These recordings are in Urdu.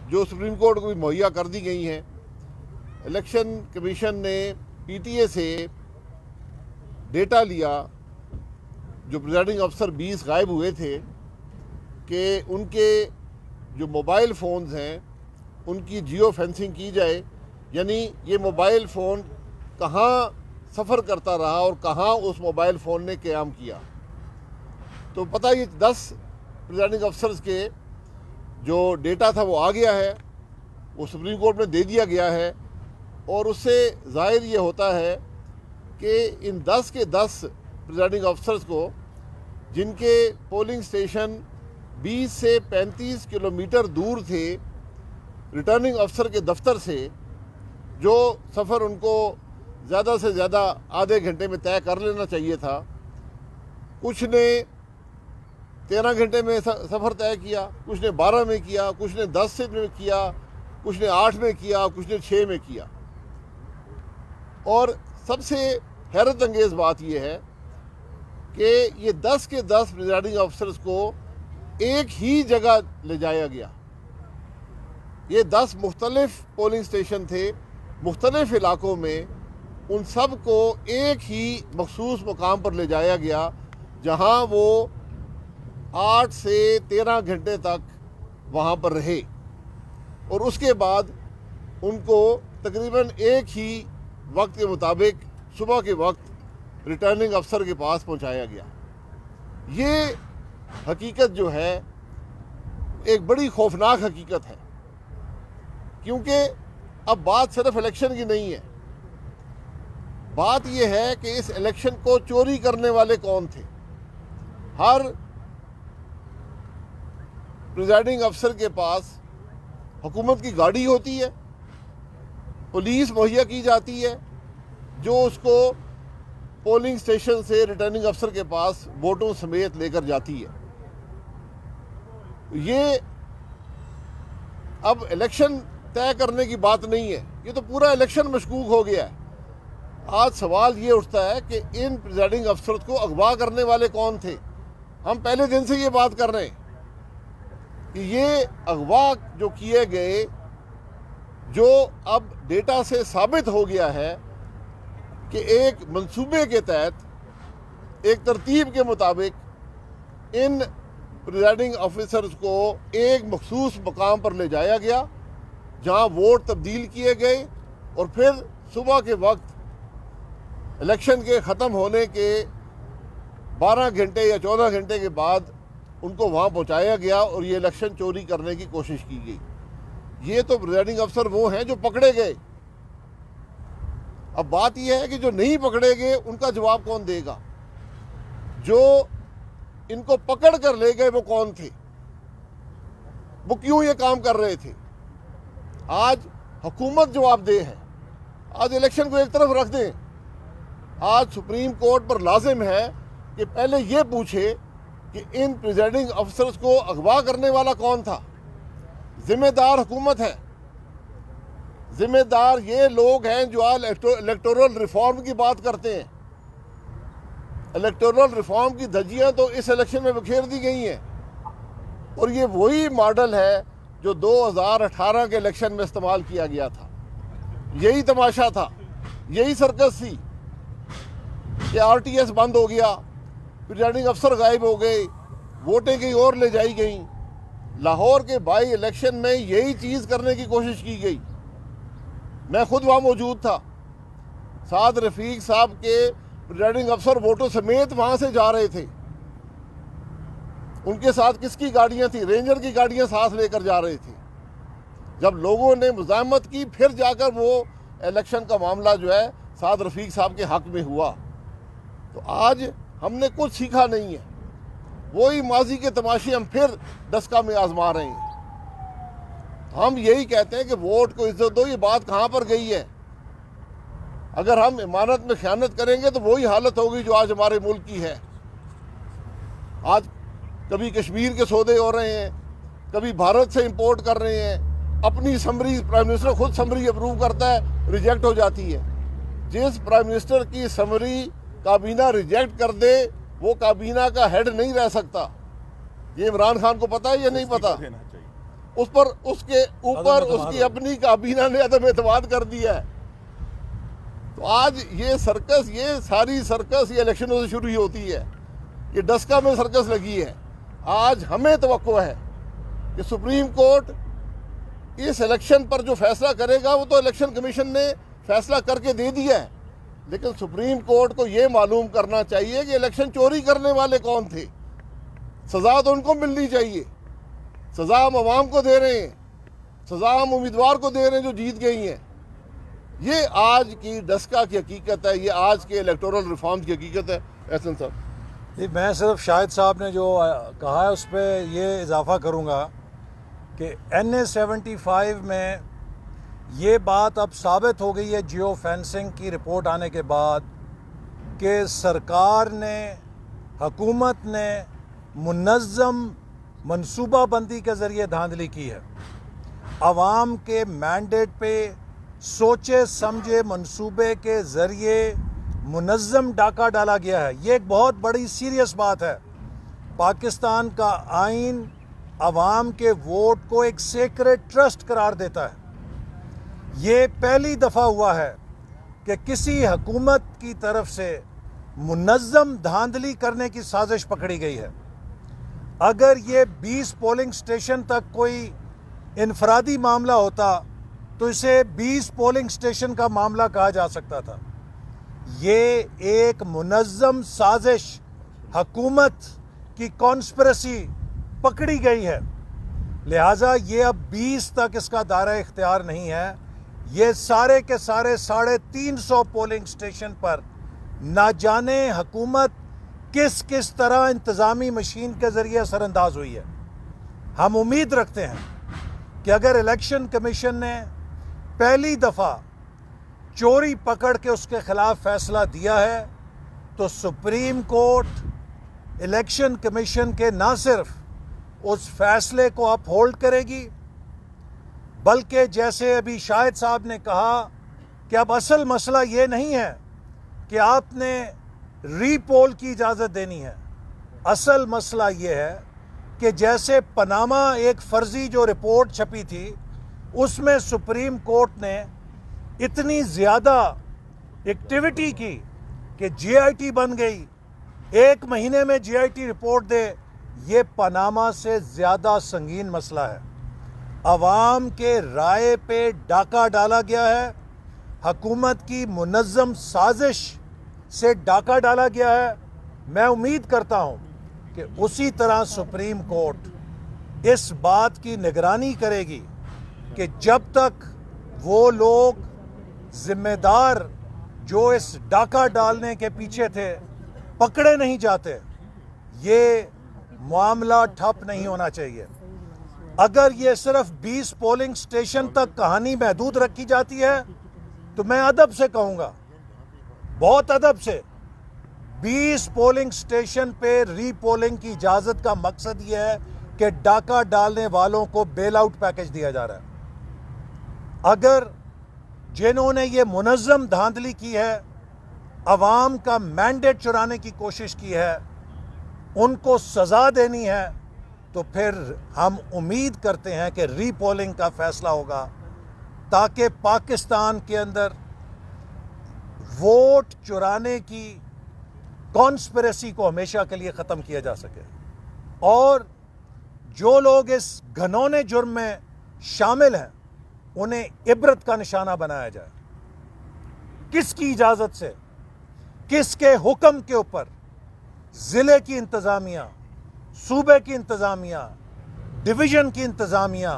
جو سپریم کورٹ کو بھی مہیا کر دی گئی ہیں۔ الیکشن کمیشن نے پی ٹی اے سے ڈیٹا لیا، جو پریزائڈنگ افسر 20 غائب ہوئے تھے، کہ ان کے جو موبائل فونز ہیں ان کی جیو فینسنگ کی جائے، یعنی یہ موبائل فون کہاں سفر کرتا رہا اور کہاں اس موبائل فون نے قیام کیا۔ تو پتہ یہ 10 پریزائڈنگ افسرز کے جو ڈیٹا تھا وہ آ گیا ہے، وہ سپریم کورٹ میں دے دیا گیا ہے، اور اس سے ظاہر یہ ہوتا ہے کہ ان 10 کے 10 پریزائڈنگ افسرز کو، جن کے پولنگ سٹیشن 20 سے 35 کلومیٹر دور تھے ریٹرننگ افسر کے دفتر سے، جو سفر ان کو زیادہ سے زیادہ آدھے گھنٹے میں طے کر لینا چاہیے تھا، کچھ نے 13 گھنٹے میں سفر طے کیا، کچھ نے 12 میں کیا، کچھ نے 10 میں کیا، کچھ نے 8 میں کیا، کچھ نے 6 میں کیا۔ اور سب سے حیرت انگیز بات یہ ہے کہ یہ 10 کے 10 پریزائڈنگ افسرز کو ایک ہی جگہ لے جایا گیا۔ یہ 10 مختلف پولنگ سٹیشن تھے مختلف علاقوں میں، ان سب کو ایک ہی مخصوص مقام پر لے جایا گیا، جہاں وہ 8 سے 13 گھنٹے تک وہاں پر رہے، اور اس کے بعد ان کو تقریباً ایک ہی وقت کے مطابق صبح کے وقت ریٹرننگ افسر کے پاس پہنچایا گیا۔ یہ حقیقت جو ہے ایک بڑی خوفناک حقیقت ہے، کیونکہ اب بات صرف الیکشن کی نہیں ہے، بات یہ ہے کہ اس الیکشن کو چوری کرنے والے کون تھے۔ ہر پریزائڈنگ افسر کے پاس حکومت کی گاڑی ہوتی ہے، پولیس مہیا کی جاتی ہے، جو اس کو پولنگ سٹیشن سے ریٹرننگ افسر کے پاس ووٹوں سمیت لے کر جاتی ہے۔ یہ اب الیکشن طے کرنے کی بات نہیں ہے، یہ تو پورا الیکشن مشکوک ہو گیا ہے۔ آج سوال یہ اٹھتا ہے کہ ان پریزائڈنگ افسرز کو اغوا کرنے والے کون تھے؟ ہم پہلے دن سے یہ بات کر رہے ہیں کہ یہ اغوا جو کیے گئے، جو اب ڈیٹا سے ثابت ہو گیا ہے کہ ایک منصوبے کے تحت، ایک ترتیب کے مطابق ان پریزائڈنگ آفیسرز کو ایک مخصوص مقام پر لے جایا گیا، جہاں ووٹ تبدیل کیے گئے، اور پھر صبح کے وقت الیکشن کے ختم ہونے کے 12 گھنٹے یا 14 گھنٹے کے بعد ان کو وہاں پہنچایا گیا، اور یہ الیکشن چوری کرنے کی کوشش کی گئی۔ یہ تو پریزائڈنگ افسر وہ ہیں جو پکڑے گئے۔ اب بات یہ ہے کہ جو نہیں پکڑے گئے ان کا جواب کون دے گا؟ جو ان کو پکڑ کر لے گئے وہ کون تھے؟ وہ کیوں یہ کام کر رہے تھے؟ آج حکومت جواب دہ ہے۔ آج الیکشن کو ایک طرف رکھ دیں، آج سپریم کورٹ پر لازم ہے کہ پہلے یہ پوچھے کہ ان پریزائڈنگ افسرز کو اغوا کرنے والا کون تھا۔ ذمہ دار حکومت ہے، ذمہ دار یہ لوگ ہیں جو آج الیکٹورل ریفارم کی بات کرتے ہیں۔ الیکٹورل ریفارم کی دھجیاں تو اس الیکشن میں بکھیر دی گئی ہیں، اور یہ وہی ماڈل ہے جو 2018 کے الیکشن میں استعمال کیا گیا تھا۔ یہی تماشا تھا، یہی سرکس تھی کہ آر ٹی ایس بند ہو گیا، پریزائڈنگ افسر غائب ہو گئے، ووٹیں کہیں اور لے جائی گئیں۔ لاہور کے بائی الیکشن میں یہی چیز کرنے کی کوشش کی گئی۔ میں خود وہاں موجود تھا۔ سعد رفیق صاحب کے پریزائڈنگ افسر ووٹوں سمیت وہاں سے جا رہے تھے۔ ان کے ساتھ کس کی گاڑیاں تھیں؟ رینجر کی گاڑیاں ساتھ لے کر جا رہے تھے۔ جب لوگوں نے مزاحمت کی، پھر جا کر وہ الیکشن کا معاملہ جو ہے سعد رفیق صاحب کے حق میں ہوا۔ تو آج ہم نے کچھ سیکھا نہیں ہے، وہی ماضی کے تماشے ہم پھر ڈسکا میں آزما رہے ہیں۔ ہم یہی کہتے ہیں کہ ووٹ کو عزت دو۔ یہ بات کہاں پر گئی ہے؟ اگر ہم امانت میں خیانت کریں گے تو وہی حالت ہوگی جو آج ہمارے ملک کی ہے۔ آج کبھی کشمیر کے سودے ہو رہے ہیں، کبھی بھارت سے امپورٹ کر رہے ہیں، اپنی سمری پرائم منسٹر خود سمری اپروو کرتا ہے، ریجیکٹ ہو جاتی ہے۔ جس پرائم منسٹر کی سمری کابینہ ریجیکٹ کر دے وہ کابینہ کا ہیڈ نہیں رہ سکتا۔ یہ عمران خان کو پتہ ہے یا نہیں پتہ؟ اس پر اس کے اوپر اس کی اپنی کابینہ نے عدم اعتماد کر دیا ہے. تو آج یہ سرکس، یہ ساری سرکس یہ الیکشنوں سے شروع ہی ہوتی ہے. یہ ڈسکا میں سرکس لگی ہے. آج ہمیں توقع ہے کہ سپریم کورٹ اس الیکشن پر جو فیصلہ کرے گا وہ تو الیکشن کمیشن نے فیصلہ کر کے دے دیا ہے، لیکن سپریم کورٹ کو یہ معلوم کرنا چاہیے کہ الیکشن چوری کرنے والے کون تھے. سزا تو ان کو ملنی چاہیے. سزا ہم عوام کو دے رہے ہیں، سزا ہم امیدوار کو دے رہے ہیں جو جیت گئی ہیں. یہ آج کی ڈسکا کی حقیقت ہے، یہ آج کے الیکٹورل ریفارمز کی حقیقت ہے. احسن صاحب جی، میں صرف شاہد صاحب نے جو کہا ہے اس پہ یہ اضافہ کروں گا کہ NA-75 میں یہ بات اب ثابت ہو گئی ہے جیو فینسنگ کی رپورٹ آنے کے بعد کہ سرکار نے، حکومت نے منظم منصوبہ بندی کے ذریعے دھاندلی کی ہے. عوام کے مینڈیٹ پہ سوچے سمجھے منصوبے کے ذریعے منظم ڈاکہ ڈالا گیا ہے. یہ ایک بہت بڑی سیریس بات ہے. پاکستان کا آئین عوام کے ووٹ کو ایک سیکرڈ ٹرسٹ قرار دیتا ہے. یہ پہلی دفعہ ہوا ہے کہ کسی حکومت کی طرف سے منظم دھاندلی کرنے کی سازش پکڑی گئی ہے. اگر یہ 20 پولنگ سٹیشن تک کوئی انفرادی معاملہ ہوتا تو اسے 20 پولنگ سٹیشن کا معاملہ کہا جا سکتا تھا. یہ ایک منظم سازش، حکومت کی کانسپریسی پکڑی گئی ہے. لہٰذا یہ اب 20 تک اس کا دائرہ اختیار نہیں ہے. یہ سارے کے سارے 350 پولنگ سٹیشن پر نہ جانے حکومت کس کس طرح انتظامی مشین کے ذریعے اثر انداز ہوئی ہے. ہم امید رکھتے ہیں کہ اگر الیکشن کمیشن نے پہلی دفعہ چوری پکڑ کے اس کے خلاف فیصلہ دیا ہے تو سپریم کورٹ الیکشن کمیشن کے نہ صرف اس فیصلے کو اپ ہولڈ کرے گی، بلکہ جیسے ابھی شاہد صاحب نے کہا کہ اب اصل مسئلہ یہ نہیں ہے کہ آپ نے ری پول کی اجازت دینی ہے. اصل مسئلہ یہ ہے کہ جیسے پاناما ایک فرضی جو رپورٹ چھپی تھی اس میں سپریم کورٹ نے اتنی زیادہ ایکٹیویٹی کی کہ جی آئی ٹی بن گئی، 1 مہینے میں جی آئی ٹی رپورٹ دے. یہ پاناما سے زیادہ سنگین مسئلہ ہے. عوام کے رائے پہ ڈاکہ ڈالا گیا ہے، حکومت کی منظم سازش سے ڈاکہ ڈالا گیا ہے. میں امید کرتا ہوں کہ اسی طرح سپریم کورٹ اس بات کی نگرانی کرے گی کہ جب تک وہ لوگ ذمہ دار جو اس ڈاکہ ڈالنے کے پیچھے تھے پکڑے نہیں جاتے، یہ معاملہ ٹھپ نہیں ہونا چاہیے. اگر یہ صرف 20 پولنگ سٹیشن تک کہانی محدود رکھی جاتی ہے تو میں ادب سے کہوں گا، بہت ادب سے، 20 پولنگ سٹیشن پہ ری پولنگ کی اجازت کا مقصد یہ ہے کہ ڈاکہ ڈالنے والوں کو بیل آؤٹ پیکج دیا جا رہا ہے. اگر جنہوں نے یہ منظم دھاندلی کی ہے، عوام کا مینڈیٹ چرانے کی کوشش کی ہے، ان کو سزا دینی ہے، تو پھر ہم امید کرتے ہیں کہ ری پولنگ کا فیصلہ ہوگا تاکہ پاکستان کے اندر ووٹ چرانے کی کانسپریسی کو ہمیشہ کے لیے ختم کیا جا سکے، اور جو لوگ اس گھنونے جرم میں شامل ہیں انہیں عبرت کا نشانہ بنایا جائے. کس کی اجازت سے، کس کے حکم کے اوپر ضلع کی انتظامیہ، صوبے کی انتظامیہ، ڈویژن کی انتظامیہ،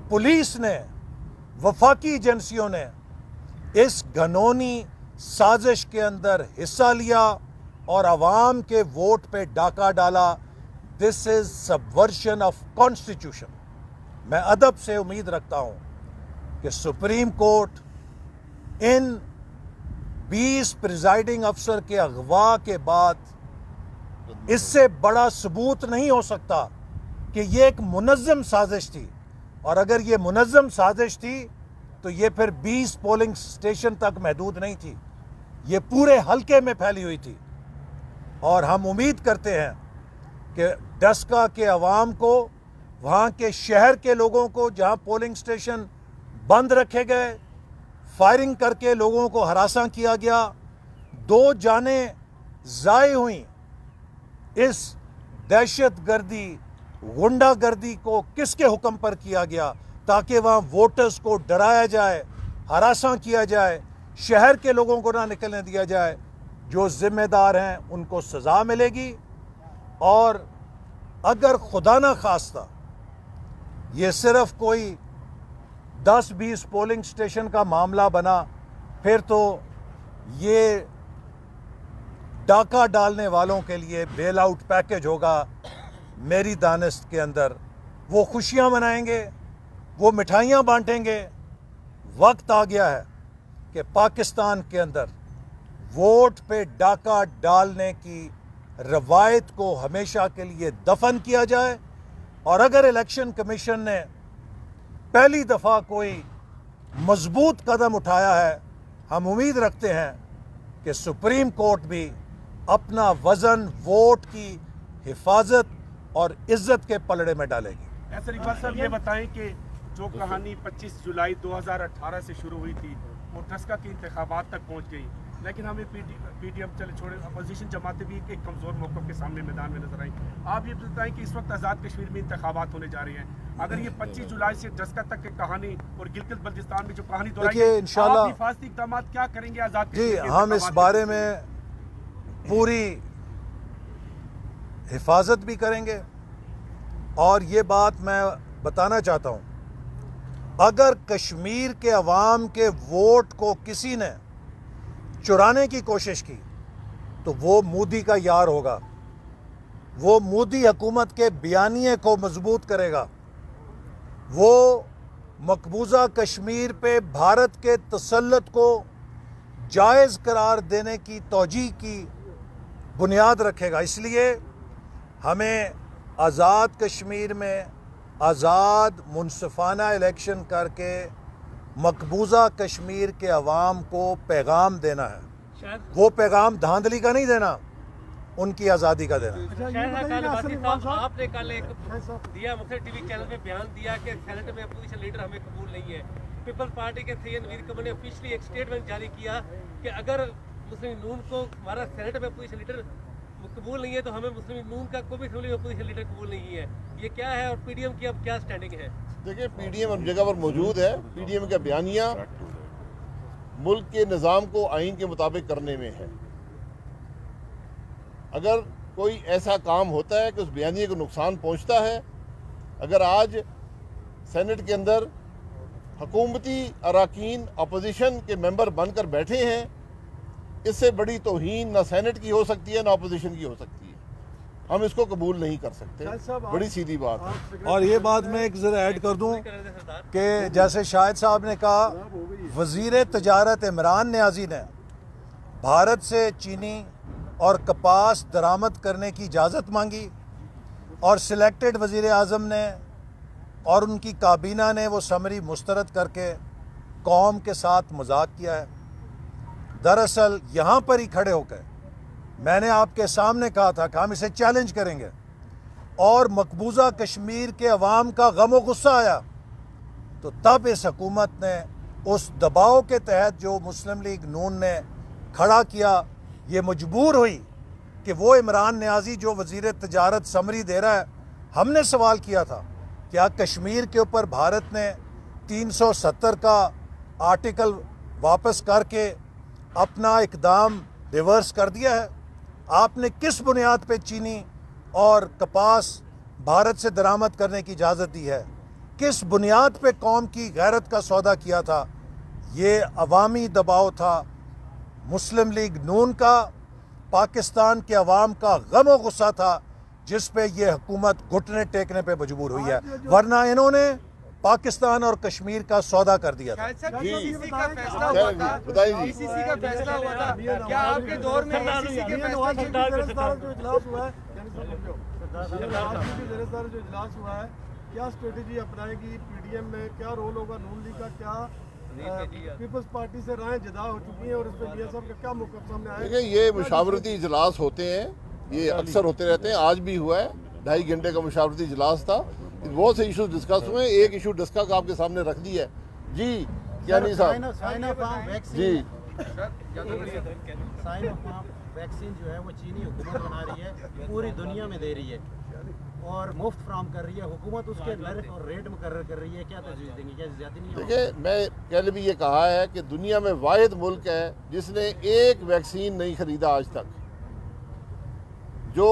پولیس نے، وفاقی ایجنسیوں نے اس گھنونی سازش کے اندر حصہ لیا اور عوام کے ووٹ پہ ڈاکہ ڈالا. دس از سبورشن آف کانسٹیٹیوشن. میں ادب سے امید رکھتا ہوں کہ سپریم کورٹ ان 20 پریزائڈنگ افسر کے اغوا کے بعد اس سے بڑا ثبوت نہیں ہو سکتا کہ یہ ایک منظم سازش تھی. اور اگر یہ منظم سازش تھی تو یہ پھر 20 پولنگ سٹیشن تک محدود نہیں تھی، یہ پورے حلقے میں پھیلی ہوئی تھی. اور ہم امید کرتے ہیں کہ ڈسکا کے عوام کو وہاں کے شہر کے لوگوں کو جہاں پولنگ سٹیشن بند رکھے گئے، فائرنگ کر کے لوگوں کو ہراساں کیا گیا، 2 جانیں ضائع ہوئیں۔ اس دہشت گردی، غنڈہ گردی کو کس کے حکم پر کیا گیا؟ تاکہ وہاں ووٹرز کو ڈرایا جائے، ہراساں کیا جائے، شہر کے لوگوں کو نہ نکلنے دیا جائے۔ جو ذمہ دار ہیں ان کو سزا ملے گی، اور اگر خدا نہ خواستہ یہ صرف کوئی 10-20 پولنگ سٹیشن کا معاملہ بنا، پھر تو یہ ڈاکہ ڈالنے والوں کے لیے بیل آؤٹ پیکج ہوگا۔ میری دانست کے اندر وہ خوشیاں منائیں گے، وہ مٹھائیاں بانٹیں گے۔ وقت آ گیا ہے کہ پاکستان کے اندر ووٹ پہ ڈاکہ ڈالنے کی روایت کو ہمیشہ کے لیے دفن کیا جائے، اور اگر الیکشن کمیشن نے پہلی دفعہ کوئی مضبوط قدم اٹھایا ہے، ہم امید رکھتے ہیں کہ سپریم کورٹ بھی اپنا وزن ووٹ کی حفاظت اور عزت کے پلڑے میں ڈالے گی۔ ایسر اقبال صاحب یہ بتائیں کہ جو کہانی 25 جولائی 2018 سے شروع ہوئی تھی وہ ٹسکا کے انتخابات تک پہنچ گئی، لیکن ہمیں پی ٹی ایم چلے چھوڑے اپوزیشن جماعتیں بھی ایک کمزور موقف کے سامنے میدان میں نظر آئیں۔ آپ یہ بتائیں کہ اس وقت آزاد کشمیر میں انتخابات ہونے جا رہے ہیں، اگر یہ 25 جولائی سے ٹسکا تک کی کہانی اور گلگت بلتستان میں جو کہانی دہرائی ہے، انشاءاللہ آپ حفاظتی اقدامات کیا کریں گے آزاد کشمیر کے ہم اس بارے میں پوری حفاظت بھی کریں گے، اور یہ بات میں بتانا چاہتا ہوں، اگر کشمیر کے عوام کے ووٹ کو کسی نے چرانے کی کوشش کی تو وہ مودی کا یار ہوگا، وہ مودی حکومت کے بیانیے کو مضبوط کرے گا، وہ مقبوضہ کشمیر پہ بھارت کے تسلط کو جائز قرار دینے کی توجیہ کی بنیاد رکھے گا۔ اس لیے ہمیں آزاد کشمیر میں آزاد منصفانہ الیکشن کر کے مقبوضہ کشمیر کے عوام کو پیغام دینا ہے۔ وہ پیغام دھاندلی کا نہیں دینا، ان کی آزادی کا دینا۔ آپ نے کل ایک دیا مختلف ٹی وی چینل پہ بیان دیا کہ سینٹ میں اپوزیشن لیڈر ہمیں قبول نہیں ہے۔ پیپلز پارٹی کے سی این ویر کمر نے آفیشلی ایک سٹیٹمنٹ جاری کیا کہ اگر مسلم نون کو ہمارا سینٹ میں اپوزیشن لیڈر قبول نہیں ہے تو ہمیں مسلم نون کا کوئی بھی اسمبلی میں اپوزیشن لیڈر قبول نہیں ہے۔ یہ کیا ہے اور پی ڈی ایم کی اب کیا سٹینڈنگ ہے؟ دیکھیں، پی ڈی ایم ہر جگہ پر موجود ہے۔ پی ڈی ایم کا بیانیہ ملک کے نظام کو آئین کے مطابق کرنے میں ہے۔ اگر کوئی ایسا کام ہوتا ہے کہ اس بیانیے کو نقصان پہنچتا ہے، اگر آج سینٹ کے اندر حکومتی اراکین اپوزیشن کے ممبر بن کر بیٹھے ہیں، اس سے بڑی توہین نہ سینٹ کی ہو سکتی ہے نہ اپوزیشن کی ہو سکتی ہے۔ ہم اس کو قبول نہیں کر سکتے، بڑی سیدھی بات ہے۔ اور یہ بات میں ایک ذرا ایڈ کر دوں کہ جیسے شاہد صاحب نے کہا، وزیر تجارت عمران نیازی نے بھارت سے چینی اور کپاس درآمد کرنے کی اجازت مانگی، اور سلیکٹڈ وزیر اعظم نے اور ان کی کابینہ نے وہ سمری مسترد کر کے قوم کے ساتھ مذاق کیا ہے۔ دراصل یہاں پر ہی کھڑے ہو کے میں نے آپ کے سامنے کہا تھا کہ ہم اسے چیلنج کریں گے، اور مقبوضہ کشمیر کے عوام کا غم و غصہ آیا تو تب اس حکومت نے اس دباؤ کے تحت جو مسلم لیگ نون نے کھڑا کیا، یہ مجبور ہوئی کہ وہ عمران نیازی جو وزیر تجارت سمری دے رہا ہے، ہم نے سوال کیا تھا کیا کشمیر کے اوپر بھارت نے 370 کا آرٹیکل واپس کر کے اپنا اقدام ریورس کر دیا ہے؟ آپ نے کس بنیاد پہ چینی اور کپاس بھارت سے درآمد کرنے کی اجازت دی ہے؟ کس بنیاد پہ قوم کی غیرت کا سودا کیا تھا؟ یہ عوامی دباؤ تھا، مسلم لیگ نون کا، پاکستان کے عوام کا غم و غصہ تھا، جس پہ یہ حکومت گھٹنے ٹیکنے پہ مجبور ہوئی ہے، ورنہ انہوں نے پاکستان اور کشمیر کا سودا کر دیا تھا۔ کیا اسٹریٹجی اپنائے گی پی ڈی ایم میں؟ کیا رول ہوگا نون لیگ کا؟ کیا پیپلز پارٹی سے رائیں جدا ہو چکی ہیں اور اس پہ میاں صاحب کا کیا موقف سامنے آئے؟ دیکھیں، یہ مشاورتی اجلاس ہوتے ہیں، یہ اکثر ہوتے رہتے ہیں، آج بھی ہوا ہے، 2.5 گھنٹے کا مشاورتی اجلاس تھا۔ بہت سے ایشوز ڈسکس ہوئے ہیں. ایک ایشو ڈسکا کا آپ کے سامنے رکھ دیا ہے. جی کیانی صاحب جی ویکسین جو ہے وہ چینی حکومت بنا رہی ہے, پوری دنیا میں دے رہی ہے اور مفت فراہم کر رہی ہے. حکومت اس کے نرخ اور ریٹ مقرر کر رہی ہے. کیا تجویز دیں گے, کیا زیادتی نہیں ہے؟ دیکھیں, میں پہلے بھی یہ کہا ہے کہ دنیا میں واحد ملک ہے جس نے ایک ویکسین نہیں خریدا آج تک. جو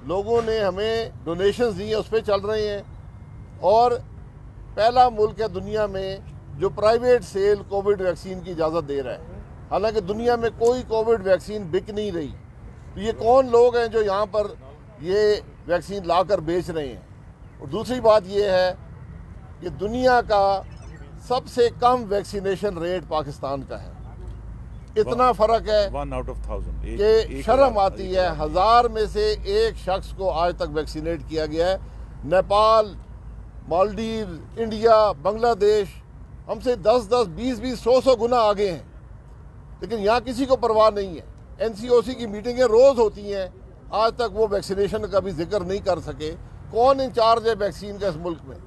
لوگوں نے ہمیں ڈونیشنز دی ہیں اس پہ چل رہے ہیں, اور پہلا ملک ہے دنیا میں جو پرائیویٹ سیل کووڈ ویکسین کی اجازت دے رہا ہے. حالانکہ دنیا میں کوئی کووڈ ویکسین بک نہیں رہی. تو یہ کون لوگ ہیں جو یہاں پر یہ ویکسین لا کر بیچ رہے ہیں؟ اور دوسری بات یہ ہے کہ دنیا کا سب سے کم ویکسینیشن ریٹ پاکستان کا ہے. اتنا فرق ہے 1 out of 1000 کہ شرم آتی ہے. 1000 میں سے ایک شخص کو آج تک ویکسینیٹ کیا گیا ہے. نیپال, مالدیو, انڈیا, بنگلہ دیش ہم سے 10-10, 20-20, 100 گنا آگے ہیں, لیکن یہاں کسی کو پرواہ نہیں ہے. NCOC کی میٹنگیں روز ہوتی ہیں, آج تک وہ ویکسینیشن کا بھی ذکر نہیں کر سکے. کون انچارج ہے ویکسین کا اس ملک میں؟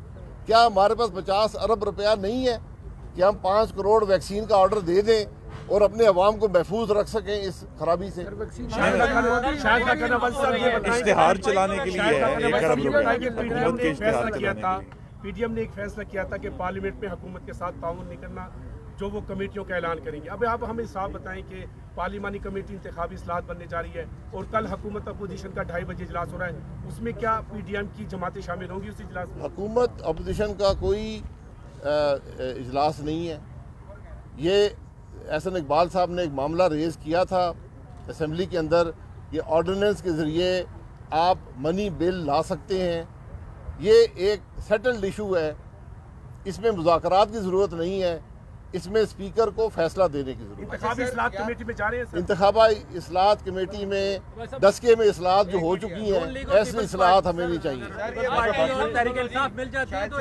کیا ہمارے پاس 50 ارب روپیہ نہیں ہے کہ ہم 5 کروڑ ویکسین کا آرڈر دے دیں اور اپنے عوام کو محفوظ رکھ سکیں اس خرابی سے؟ اشتہار چلانے کے لیے ہے 1 ارب روپے حکومت کے اشتہار چلانے کے لیے. PDM نے ایک فیصلہ کیا تھا کہ پارلیمنٹ میں حکومت کے ساتھ تعاون نہیں کرنا, جو وہ کمیٹیوں کا اعلان کریں گے. اب آپ ہمیں صاف بتائیں کہ پارلیمانی کمیٹی انتخابی اصلاحات بننے جا رہی ہے اور کل حکومت اپوزیشن کا 2:30 بجے اجلاس ہو رہا ہے, اس میں کیا PDM کی جماعتیں شامل ہوں گی اس اجلاس میں؟ حکومت اپوزیشن کا کوئی اجلاس نہیں ہے. یہ احسن اقبال صاحب نے ایک معاملہ ریز کیا تھا اسمبلی کے اندر, یہ آرڈیننس کے ذریعے آپ منی بل لا سکتے ہیں. یہ ایک سیٹلڈ ایشو ہے, اس میں مذاکرات کی ضرورت نہیں ہے, اس میں اسپیکر کو فیصلہ دینے کی ضرورت ہے. انتخابی اصلاحات کمیٹی میں جا رہے ہیں سر؟ انتخابی اصلاحات کمیٹی میں دسکے میں اصلاحات جو ہو چکی ہیں, ایسی اصلاحات ہمیں نہیں چاہیے. تحریک انصاف مل جاتی ہے تو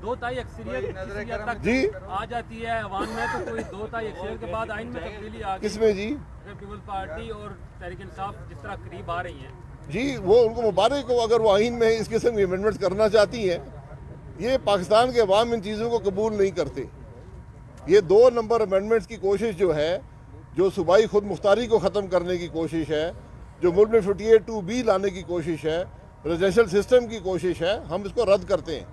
2/3 اکثریت جی آ جاتی ہے عوام میں, تو کوئی 2/3 اکثریت کے بعد آئین میں تبدیلی آ گئی. کس میں جی؟ پیپلز پارٹی اور تحریک انصاف جس طرح قریب آ رہی ہیں جی, وہ ان کو مبارک ہو اگر وہ آئین میں اس قسم کی امینڈمنٹس کرنا چاہتی ہیں. یہ پاکستان کے عوام ان چیزوں کو قبول نہیں کرتے. یہ 2 نمبر امینڈمنٹس کی کوشش جو ہے, جو صوبائی خود مختاری کو ختم کرنے کی کوشش ہے, جو ملک میں 58(2)B لانے کی کوشش ہے, ریزیڈنشل سسٹم کی کوشش ہے, ہم اس کو رد کرتے ہیں.